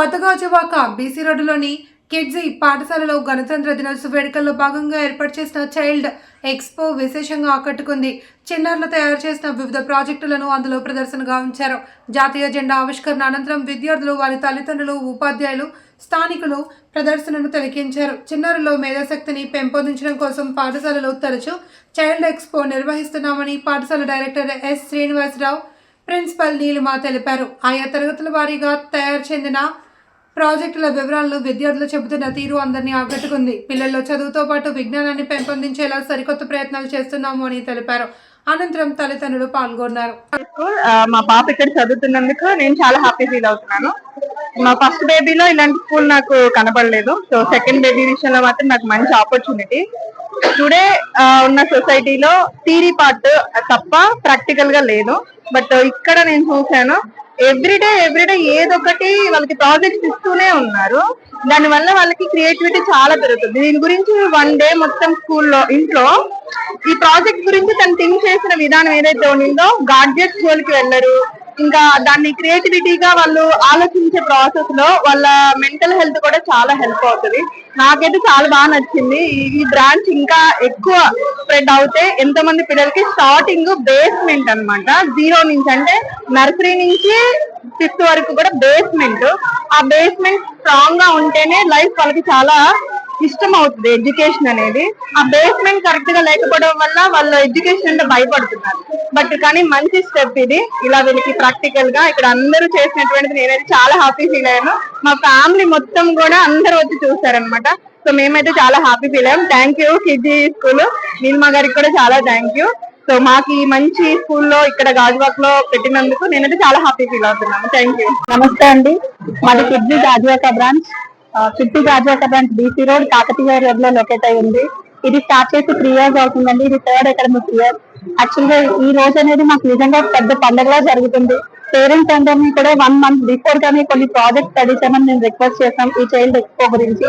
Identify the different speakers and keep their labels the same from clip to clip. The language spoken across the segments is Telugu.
Speaker 1: కొత్తగాజువాక బీసీ రోడ్డులోని కిడ్జీ పాఠశాలలో గణతంత్ర దినోత్సవ వేడుకల్లో భాగంగా ఏర్పాటు చేసిన చైల్డ్ ఎక్స్పో విశేషంగా ఆకట్టుకుంది. చిన్నారులు తయారు చేసిన వివిధ ప్రాజెక్టులను అందులో ప్రదర్శనగా ఉంచారు. జాతీయ జెండా ఆవిష్కరణ అనంతరం విద్యార్థులు, వారి తల్లిదండ్రులు, ఉపాధ్యాయులు, స్థానికులు ప్రదర్శనను తిలకించారు. చిన్నారుల్లో మేధాశక్తిని పెంపొందించడం కోసం పాఠశాలలో తరచూ చైల్డ్ ఎక్స్పో నిర్వహిస్తున్నామని పాఠశాల director S Srinivasa Rao, principal Neelima తెలిపారు. ఆయా తరగతుల వారీగా తయారు చెందిన ప్రాజెక్టుల వివరాలను విద్యార్థులు చెబుతున్న తీరు అందరినీ ఆకట్టుకుంది. పిల్లల్లో చదువుతో పాటు విజ్ఞానాన్ని పెంపొందించేలా సరికొత్త ప్రయత్నాలు చేస్తున్నాము అని తెలిపారు. అనంతరం తల్లిదండ్రులు పాల్గొన్నారు.
Speaker 2: మా పాప ఇక్కడ చదువుతున్నందుకు నేను చాలా హ్యాపీ ఫీల్ అవుతున్నాను. మా ఫస్ట్ బేబీలో ఇలాంటి స్కూల్ నాకు కనపడలేదు. సో సెకండ్ బేబీ విషయంలో మాత్రం నాకు మంచి ఆపర్చునిటీ. టుడే ఉన్న సొసైటీలో థియరీ పార్ట్ తప్ప ప్రాక్టికల్ గా లేదు. బట్ ఇక్కడ నేను చూసాను, ఎవ్రీడే ఏదో ఒకటి వాళ్ళకి ప్రాజెక్ట్స్ ఇస్తూనే ఉన్నారు. దాని వల్ల వాళ్ళకి క్రియేటివిటీ చాలా పెరుగుతుంది. దీని గురించి వన్ డే మొత్తం స్కూల్లో ఇంట్లో ఈ ప్రాజెక్ట్ గురించి తను థింక్ చేసిన విధానం ఏదైతే ఉండిందో, గాడ్జెట్స్ జోలికి వెళ్ళరు. ఇంకా దాన్ని క్రియేటివిటీగా వాళ్ళు ఆలోచించే ప్రాసెస్ లో వాళ్ళ మెంటల్ హెల్త్ కూడా చాలా హెల్ప్ అవుతుంది. నాకైతే చాలా బాగా నచ్చింది. ఈ బ్రాంచ్ ఇంకా ఎక్కువ స్ప్రెడ్ అవుతే ఎంతమంది పిల్లలకి స్టార్టింగ్ బేస్మెంట్ అన్నమాట, జీరో నుంచి అంటే నర్సరీ నుంచి ఫిఫ్త్ వరకు కూడా బేస్మెంట్. ఆ బేస్మెంట్ స్ట్రాంగ్ గా ఉంటేనే లైఫ్ వాళ్ళకి చాలా ఇష్టం అవుతుంది ఎడ్యుకేషన్ అనేది. ఆ బేస్మెంట్ కరెక్ట్ గా లేకపోవడం వల్ల వాళ్ళు ఎడ్యుకేషన్ అంటే భయపడుతున్నారు. బట్ కానీ మంచి స్టెప్ ఇది. ఇలా వీళ్ళకి ప్రాక్టికల్ గా ఇక్కడ అందరూ చేసినటువంటిది నేనైతే చాలా హ్యాపీ ఫీల్ అయ్యాను. మా ఫ్యామిలీ మొత్తం కూడా అందరూ వచ్చి చూస్తారనమాట. సో మేమైతే చాలా హ్యాపీ ఫీల్ అయ్యాం. Thank you Kidzee school, Neelima గారికి కూడా చాలా థ్యాంక్ యూ. సో మాకు ఈ మంచి స్కూల్లో ఇక్కడ గాజువాక్ లో పెట్టినందుకు నేనైతే చాలా హ్యాపీ ఫీల్ అవుతున్నాను. Thank you.
Speaker 3: నమస్తే అండి, మాది Kidzee Gajuwaka branch. Kidzee Gajuwaka branch BC road, Kakatiya road లో లొకేట్ అయి ఉంది. ఇది స్టార్ట్ చేసి 3 years అవుతుందండి. ఇది 3rd అకాడమిక్ ఇయర్. యాక్చువల్ గా ఈ రోజు అనేది మాకు నిజంగా పెద్ద పండుగలా జరుగుతుంది. పేరెంట్స్ అందరినీ కూడా 1 month బిఫోర్ గానీ కొన్ని ప్రాజెక్ట్ స్టడీ చేయమని మేము రిక్వెస్ట్ చేసాం ఈ చైల్డ్ ఎక్స్పో గురించి.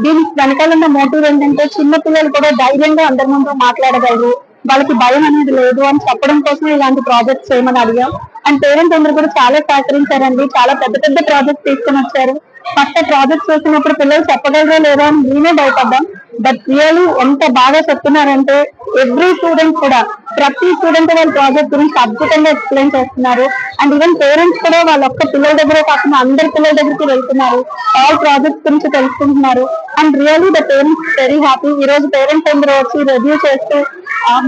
Speaker 3: దీనికి వెనకాల ఉన్న మోటివ్ ఏంటంటే, చిన్న పిల్లలు కూడా ధైర్యంగా అందరి ముందు మాట్లాడగలరు, వాళ్ళకి భయం అనేది లేదు అని చెప్పడం కోసం ఇలాంటి ప్రాజెక్ట్స్ చేయమని అడిగాం. అండ్ పేరెంట్స్ అందరూ కూడా చాలా సహకరించారండి. చాలా పెద్ద పెద్ద ప్రాజెక్ట్స్ తీసుకుని వచ్చారు. ఫస్ట్ ప్రాజెక్ట్ చేసినప్పుడు పిల్లలు చెప్పగలరా లేదా అని నేనే భయపడ్డాం. బట్ రియల్లీ ఎంత బాగా చెప్తున్నారంటే, ఎవ్రీ స్టూడెంట్ కూడా, ప్రతి స్టూడెంట్ వాళ్ళ ప్రాజెక్ట్ గురించి అద్భుతంగా ఎక్స్ప్లెయిన్ చేస్తున్నారు. అండ్ ఈవెన్ పేరెంట్స్ కూడా వాళ్ళ ఒక్క పిల్లల దగ్గరే కాకుండా అందరి పిల్లల దగ్గరికి వెళ్తున్నారు, ఆల్ ప్రాజెక్ట్స్ గురించి తెలుసుకుంటున్నారు. And really the parents very happy. ఈ రోజు పేరెంట్స్ అందరూ వచ్చి రివ్యూ చేస్తూ,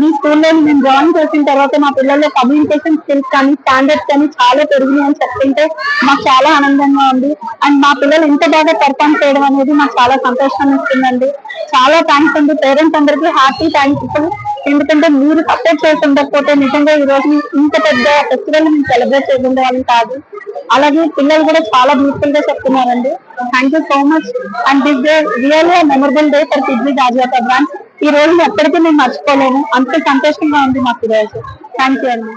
Speaker 3: మీ స్కూల్లో మేము జాయిన్ చేసిన తర్వాత మా పిల్లల్లో కమ్యూనికేషన్ స్కిల్స్ కానీ స్టాండర్డ్స్ కానీ చాలా పెరిగినాయి అని చెప్తుంటే మాకు చాలా ఆనందంగా ఉంది. అండ్ మా పిల్లలు ఇంత బాగా పర్ఫార్మ్ చేయడం అనేది మాకు చాలా సంతోషాన్ని ఇస్తుందండి. చాలా థ్యాంక్స్ అండి. పేరెంట్స్ అందరికీ హ్యాపీ థ్యాంక్స్. ఎందుకంటే మీరు సపోర్ట్ చేసి ఉండకపోతే నిజంగా ఈ రోజు ఇంత పెద్ద ఫెస్టివల్ మేము సెలబ్రేట్ చేయకుండా వాళ్ళని కాదు. అలాగే పిల్లలు కూడా చాలా బ్యూటిఫుల్ గా చెప్తున్నారండి. Thank you so much. And this day really memorable day for Kidzee Gajuwaka branch. ఈ రోజు ఎప్పటికీ మేము మర్చిపోలేము. అంత సంతోషంగా ఉంది మాకు ఈ రోజు. థ్యాంక్ యూ అండి.